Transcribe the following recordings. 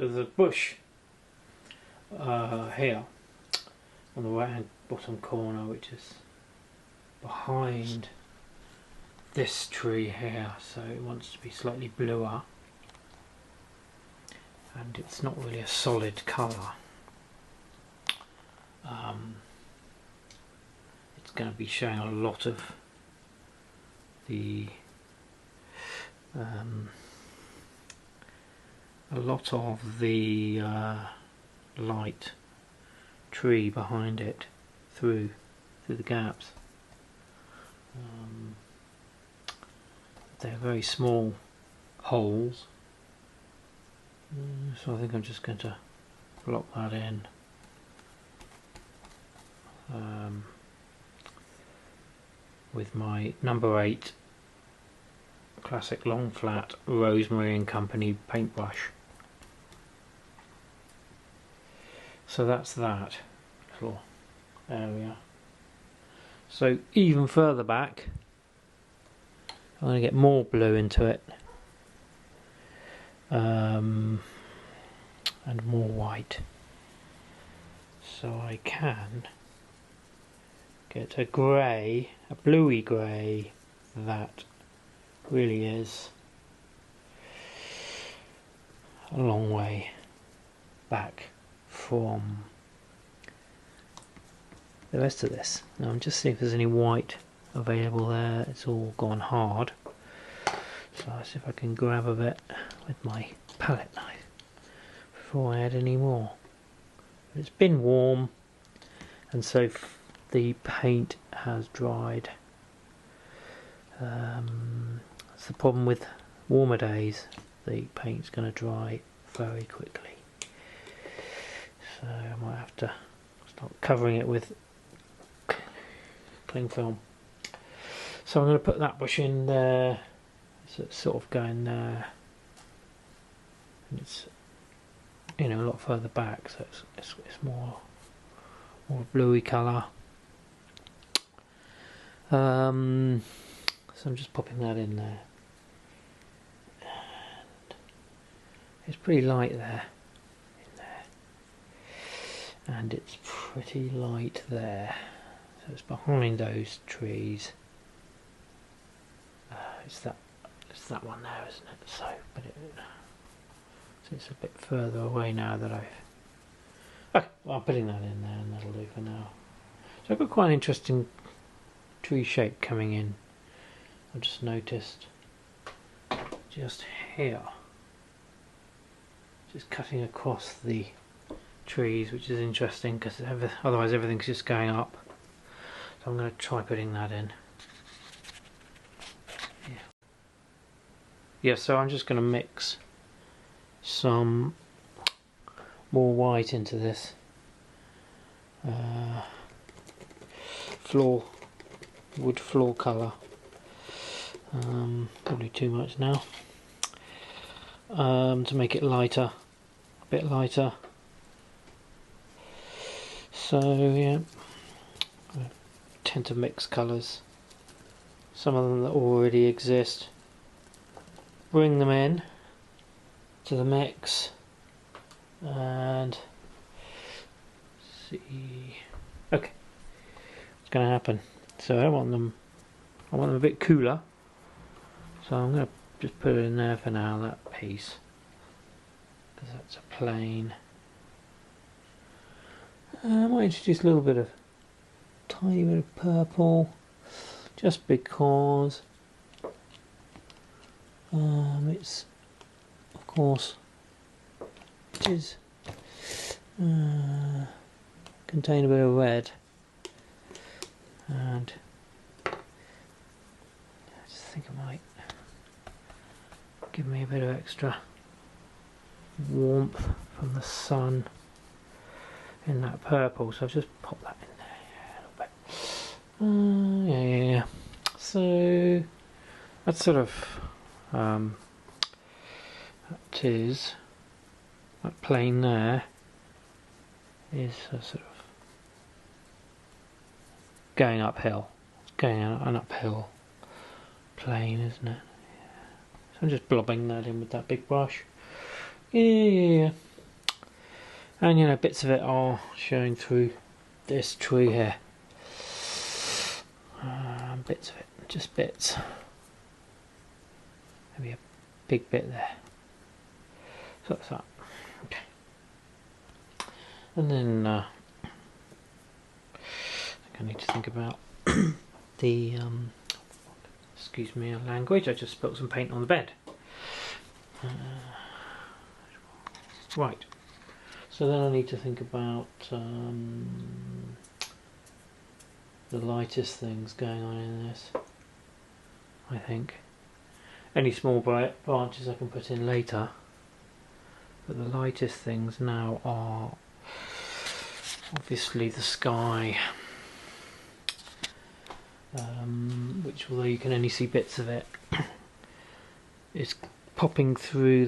So there's a bush here on the right hand bottom corner, which is behind this tree here, so it wants to be slightly bluer, and it's not really a solid colour. It's going to be showing a lot of the light tree behind it through the gaps. They're very small holes, so I think I'm just going to block that in. With my number 8 classic long flat Rosemary and Company paintbrush. So that's that little area. So even further back, I'm going to get more blue into it, and more white, so I can get a grey, a bluey grey that really is a long way back from the rest of this. Now I'm just seeing if there's any white available there. It's all gone hard, so I'll see if I can grab a bit with my palette knife before I add any more. It's been warm, and so the paint has dried. That's the problem with warmer days, the paint's going to dry very quickly, so I might have to start covering it with cling film. So I'm going to put that bush in there, so it's sort of going there, and it's, you know, a lot further back, so it's more bluey colour. So I'm just popping that in there, and it's pretty light there, and it's pretty light there, so it's behind those trees. It's that one there, isn't it? So it's a bit further away now that okay, well, I'm putting that in there, and that'll do for now. So I've got quite an interesting tree shape coming in. I've just noticed just here, just cutting across the trees, which is interesting because otherwise everything's just going up. So I'm going to try putting that in. Yeah, so I'm just going to mix some more white into this wood floor colour. Probably too much now, to make it lighter, a bit lighter. So yeah, I tend to mix colours, some of them that already exist, bring them in to the mix, and see. Okay, what's going to happen? So I want them a bit cooler, so I'm going to just put it in there for now, that piece, because that's a plain. I might introduce a little bit of, tiny bit of purple, just because it's, of course, it is contain a bit of red, and I just think it might give me a bit of extra warmth from the sun in that purple, so I've just popped that in there a little bit. Yeah. So that's sort of that is, that plane there is a sort of going uphill. It's going an uphill plane, isn't it? Yeah. So I'm just blobbing that in with that big brush. Yeah. and you know, bits of it are showing through this tree here. Bits of it, just bits. Maybe a big bit there. So that's that. Okay. And then I think I need to think about the excuse me language, I just spilled some paint on the bed. Right, so then I need to think about the lightest things going on in this. I think any small bright branches I can put in later, but the lightest things now are obviously the sky, which, although you can only see bits of it, is popping through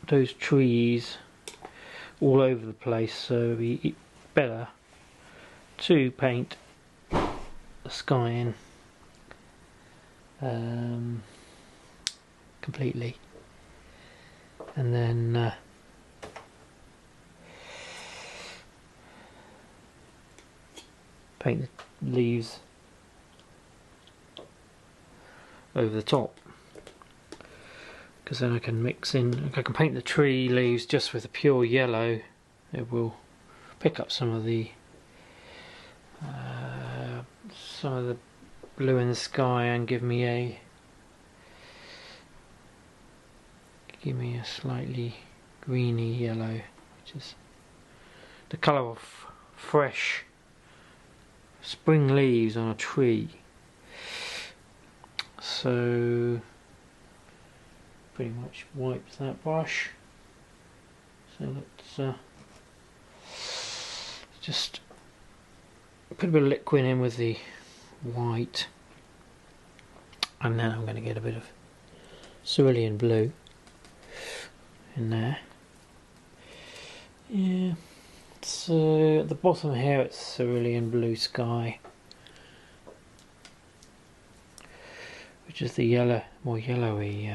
those trees all over the place, so it'd be better to paint the sky in completely, and then paint the leaves over the top, because then I can mix in, I can paint the tree leaves just with a pure yellow. It will pick up some of the blue in the sky and give me a slightly greeny yellow, which is the colour of fresh spring leaves on a tree. So pretty much wipes that brush. So let's just put a bit of liquid in with the white, and then I'm going to get a bit of cerulean blue in there. Yeah, so at the bottom here it's cerulean blue sky, which is the yellow, more yellowy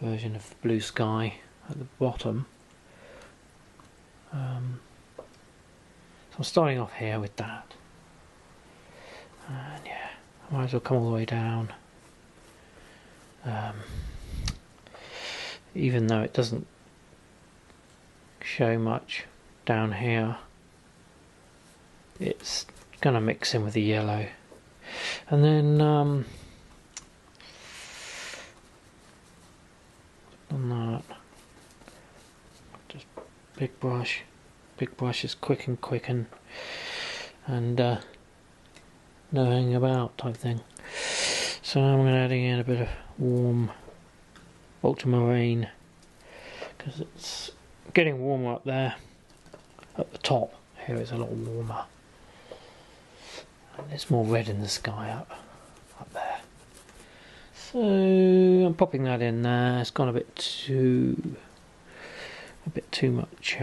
version of the blue sky at the bottom. So I'm starting off here with that, and yeah, I might as well come all the way down, even though it doesn't show much down here, it's gonna mix in with the yellow. And then on that, just big brush is quick and no hanging about type thing. So I'm going to add in a bit of warm ultramarine, because it's getting warmer up there at the top. Here it's a lot warmer, and there's more red in the sky up there. So I'm popping that in there. It's gone a bit too much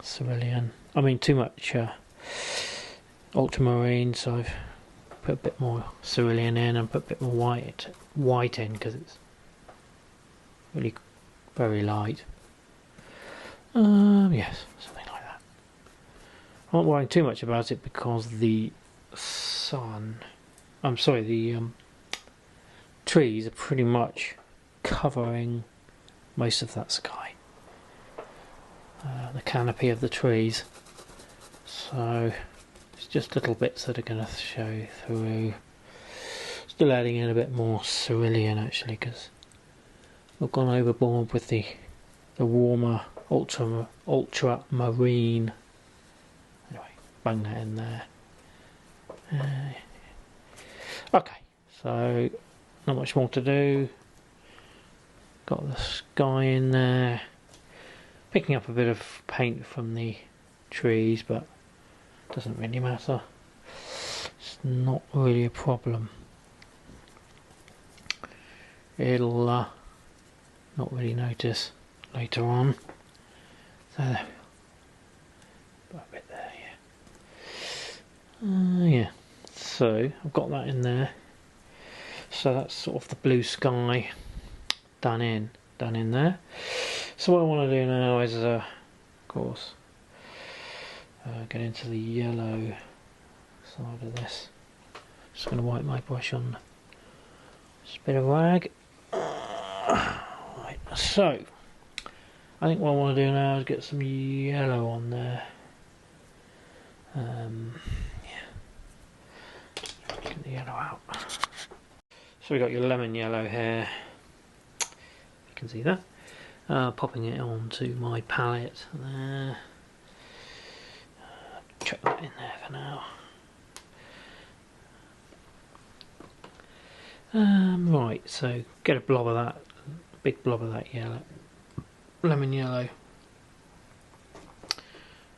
cerulean. I mean too much ultramarine. So I've put a bit more cerulean in and put a bit more white in, because it's really very light. Yes, something like that. I'm not worrying too much about it, because the trees are pretty much covering most of that sky, the canopy of the trees, so it's just little bits that are going to show through. Still adding in a bit more cerulean actually, because we've gone overboard with the warmer ultramarine. Anyway, bang that in there. Okay, so not much more to do. Got the sky in there, picking up a bit of paint from the trees, but doesn't really matter. It's not really a problem. It'll not really notice later on. So there, put a bit there, yeah. Yeah. So I've got that in there. So that's sort of the blue sky done in there. So what I want to do now is, of course, get into the yellow side of this. Just going to wipe my brush on just a bit of rag. Right, so I think what I want to do now is get some yellow on there. Yeah, get the yellow out. So we got your lemon yellow here. You can see that. Popping it onto my palette there. Chuck that in there for now. Right, so get a blob of that, a big blob of that yellow, lemon yellow.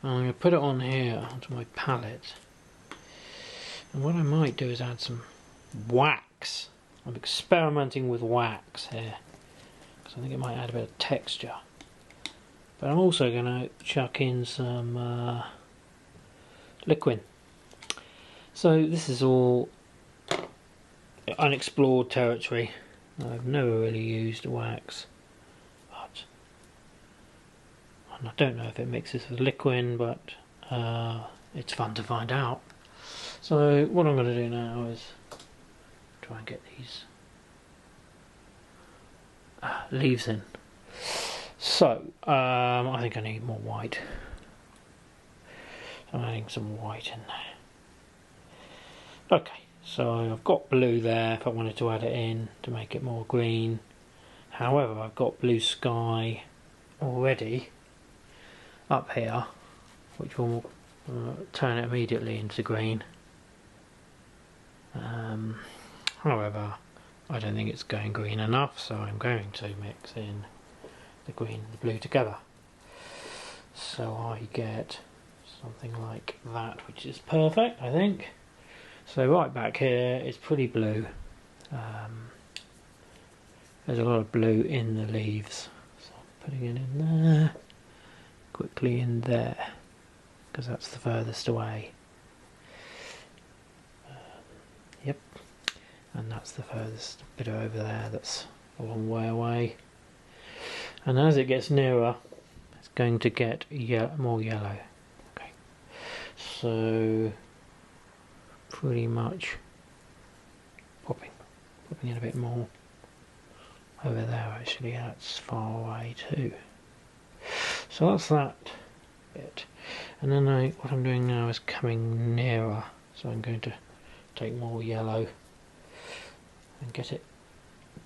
I'm going to put it on here onto my palette. And what I might do is add some wax. I'm experimenting with wax here, because I think it might add a bit of texture. But I'm also going to chuck in some liquid. So this is all unexplored territory. I've never really used wax, but and I don't know if it mixes with liquid, but it's fun to find out. So what I'm going to do now is try and get these leaves in. So I think I need more white. I'm adding some white in there. Okay, so I've got blue there if I wanted to add it in to make it more green. However, I've got blue sky already up here, which will turn it immediately into green. However, I don't think it's going green enough, so I'm going to mix in the green and the blue together. So I get something like that, which is perfect, I think. So right back here it's pretty blue. There's a lot of blue in the leaves, so I'm putting it in there, quickly in there, because that's the furthest away. Yep, and that's the furthest bit over there, that's a long way away. And as it gets nearer, it's going to get more yellow. Okay, so pretty much popping in a bit more over there. Actually, that's far away too. So that's that bit. And then what I'm doing now is coming nearer. So I'm going to take more yellow and get it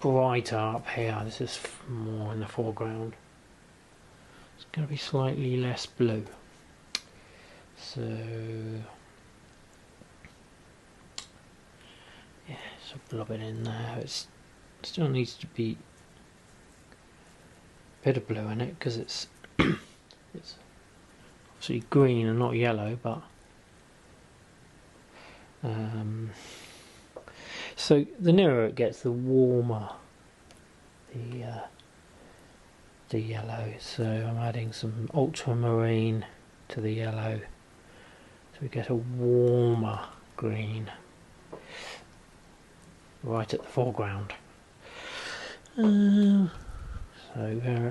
brighter up here. This is more in the foreground. It's going to be slightly less blue. So yeah, so blob it in there. It still needs to be a bit of blue in it because it's it's obviously green and not yellow, but so the nearer it gets, the warmer the yellow. So I'm adding some ultramarine to the yellow, so we get a warmer green right at the foreground. So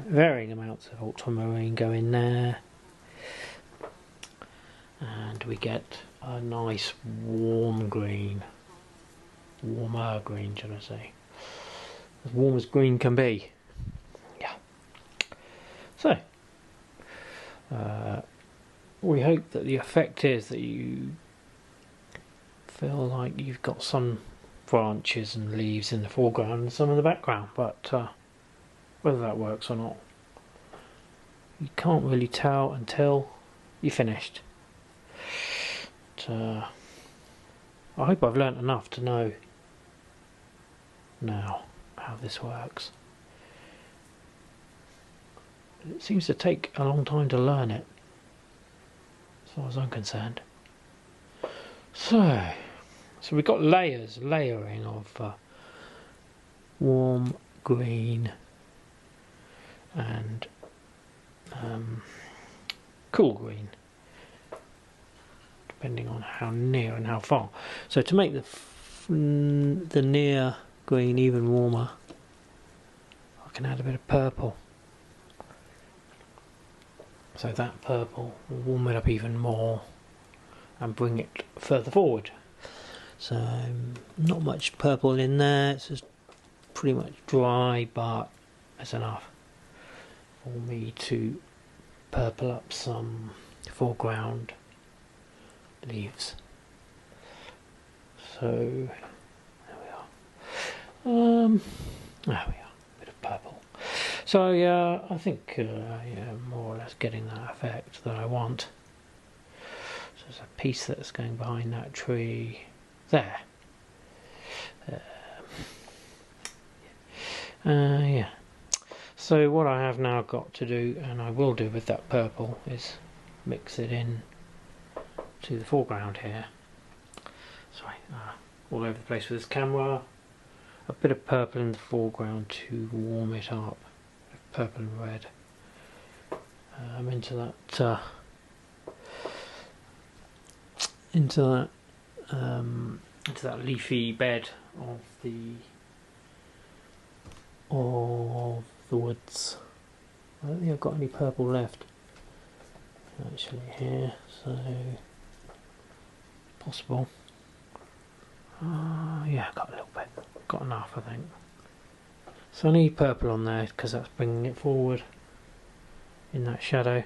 varying amounts of ultramarine go in there, and we get a nice warm green, warmer green, should I say, as warm as green can be. Yeah. So we hope that the effect is that you feel like you've got some branches and leaves in the foreground and some in the background, but whether that works or not, you can't really tell until you're finished. But, I hope I've learnt enough to know now how this works. It seems to take a long time to learn it, as far as I'm concerned. So we've got layering of warm green and cool green, depending on how near and how far. So to make the near green even warmer, I can add a bit of purple. So that purple will warm it up even more and bring it further forward. So not much purple in there, it's just pretty much dry, but it's enough for me to purple up some foreground leaves. So there we are. There we are, a bit of purple. So yeah, I think yeah, more or less getting that effect that I want. So there's a piece that's going behind that tree there. Yeah. So what I have now got to do, and I will do with that purple, is mix it in to the foreground here. Sorry, all over the place with this camera. A bit of purple in the foreground to warm it up. Purple and red. Into that leafy bed of the woods. I don't think I've got any purple left actually here, so possible. Yeah, got a little bit, got enough I think. So I need purple on there because that's bringing it forward in that shadow.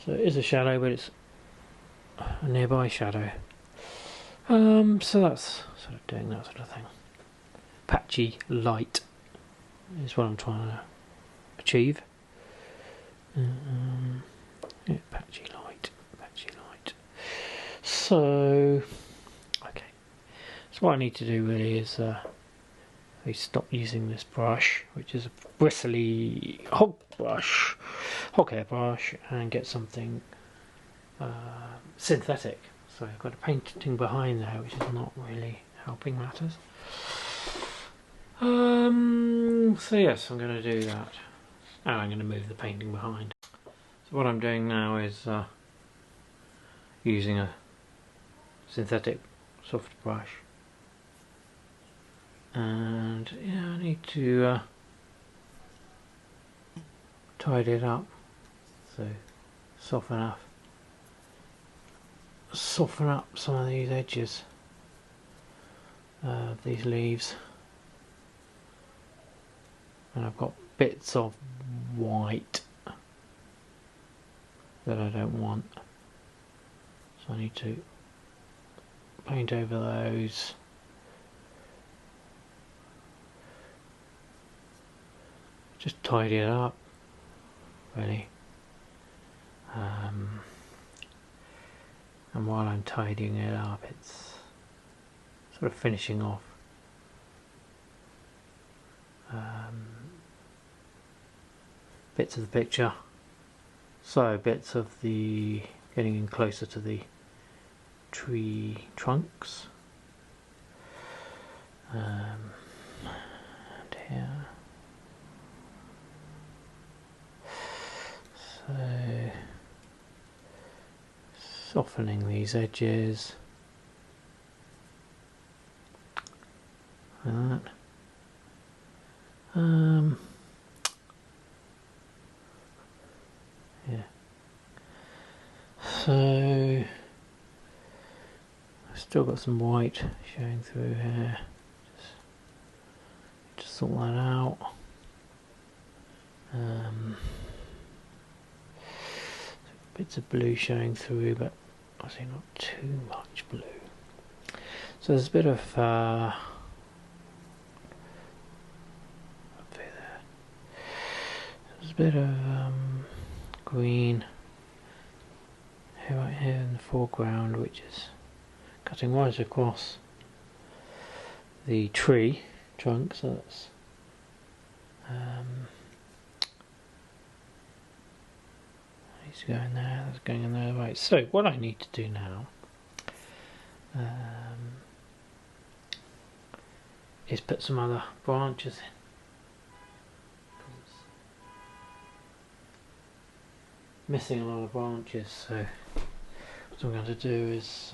So it is a shadow, but it's a nearby shadow. So that's sort of doing that sort of thing. Patchy light is what I'm trying to achieve. Yeah, patchy light, patchy light. So, okay. So what I need to do really is stop using this brush, which is a bristly hog hair brush, and get something synthetic. So I've got a painting behind there, which is not really helping matters. So yes, I'm going to do that, and I'm going to move the painting behind. So what I'm doing now is using a synthetic soft brush, and yeah, I need to tidy it up, so soften up some of these edges of these leaves. And I've got bits of white that I don't want, so I need to paint over those. Just tidy it up really, and while I'm tidying it up, it's sort of finishing off bits of the picture. So bits of the getting in closer to the tree trunks, and here. So softening these edges like that. Yeah. So I've still got some white showing through here. Just sort that out. Bits of blue showing through, but obviously not too much blue. So there's a bit of up there. There's a bit of green here, right here in the foreground, which is cutting right across the tree trunk. So that's needs to go in there. That's going in there. Right. So what I need to do now is put some other branches in. Missing a lot of branches, so what I'm going to do is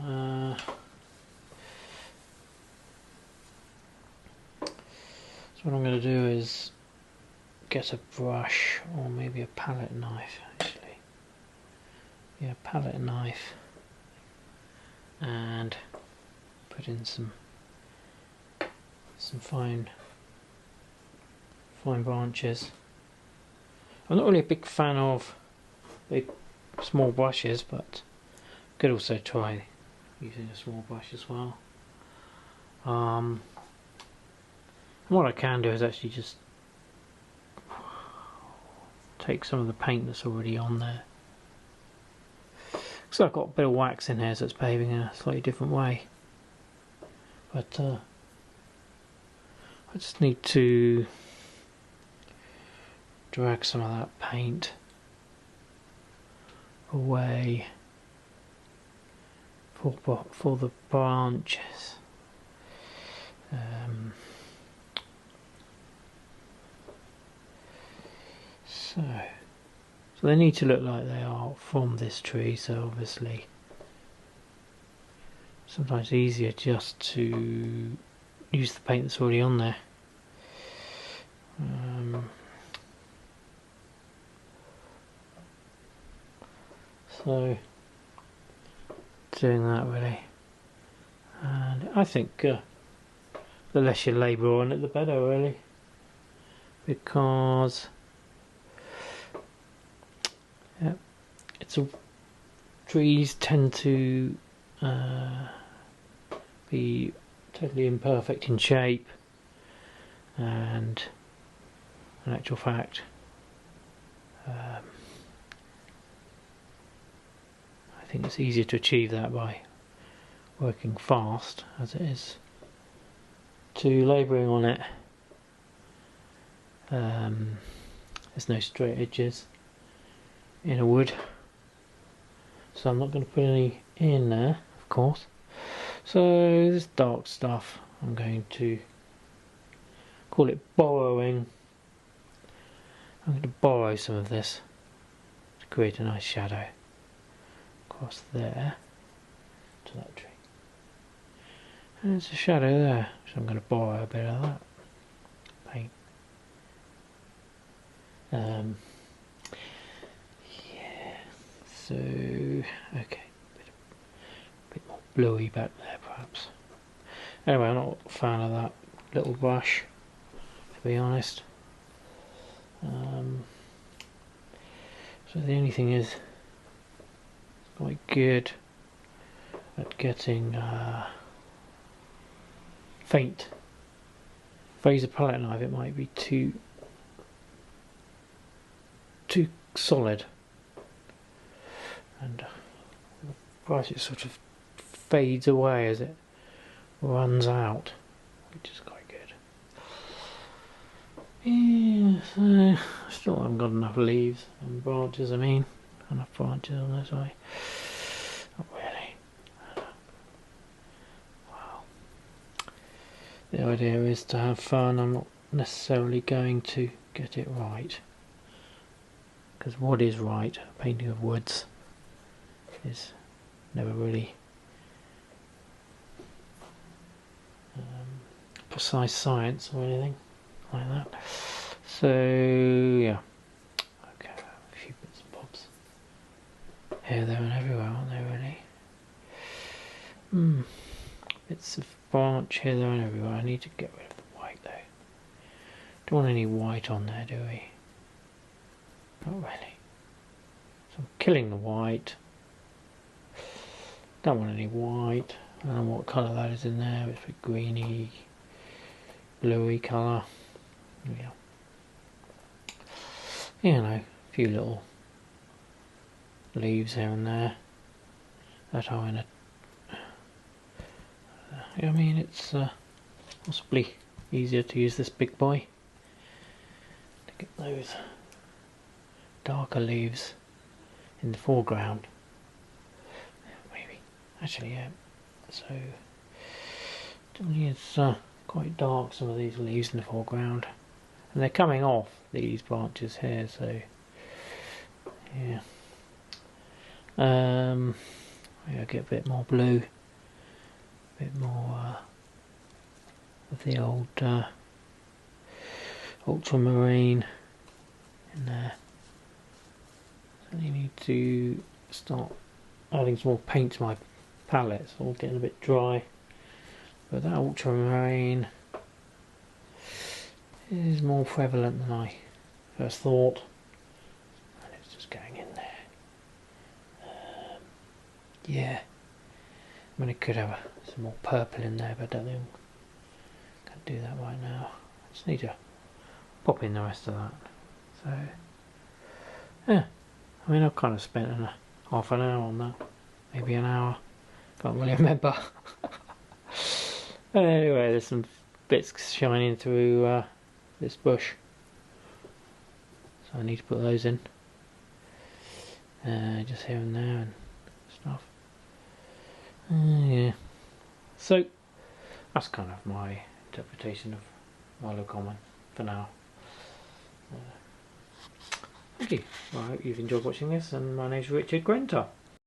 So what I'm going to do is get a brush or maybe a palette knife actually. Yeah, palette knife, and put in some fine branches. I'm not really a big fan of big small brushes, but could also try using a small brush as well. And what I can do is actually just take some of the paint that's already on there. So I've got a bit of wax in here, so it's behaving in a slightly different way. But I just need to drag some of that paint away for the branches. So they need to look like they are from this tree, so obviously sometimes easier just to use the paint that's already on there. So doing that really, and I think the less you labour on it the better really, because trees tend to be totally imperfect in shape, and in actual fact I think it's easier to achieve that by working fast as it is to labouring on it. There's no straight edges in a wood, so I'm not going to put any in there, of course. So this dark stuff, I'm going to call it borrowing. I'm going to borrow some of this to create a nice shadow across there to that tree, and there's a shadow there, so I'm going to borrow a bit of that paint. Yeah, so okay, a bit more bluey back there perhaps. Anyway, I'm not a fan of that little brush, to be honest. So the only thing is, it's quite good at getting faint. If I use a palette knife, it might be too solid, and the brush it sort of fades away as it runs out, which is quite good. Yeah, so I still haven't got enough leaves and branches. I mean, enough branches on this way. Not really. Well, the idea is to have fun. I'm not necessarily going to get it right, because what is right, painting of woods, is never really precise science or anything like that. So yeah, okay, a few bits and bobs here, there and everywhere, aren't they really? Bits of branch here, there and everywhere. I need to get rid of the white though. Don't want any white on there, do we? Not really. So I'm killing the white. Don't want any white. I don't know what colour that is in there. It's a greeny, bluey colour. Yeah. You know, a few little leaves here and there that are in a... I mean, it's possibly easier to use this big boy to get those darker leaves in the foreground. Maybe. Actually, yeah. So, it's quite dark, some of these leaves in the foreground. And they're coming off these branches here, so... yeah. Maybe I'll get a bit more blue, a bit more of the old ultramarine in there. So you need to start adding some more paint to my palette. It's all getting a bit dry, but that ultramarine is more prevalent than I first thought, and it's just going in there. Yeah, I mean, it could have some more purple in there, but I don't think I can do that right now. I just need to pop in the rest of that. So yeah, I mean, I've kind of spent half an hour on that, maybe an hour, can't really remember. Anyway, there's some bits shining through this bush, so I need to put those in, just here and there and stuff. Yeah, so that's kind of my interpretation of Marlow Common for now. Thank you. Well, I hope you've enjoyed watching this, and my name's Richard Grinter.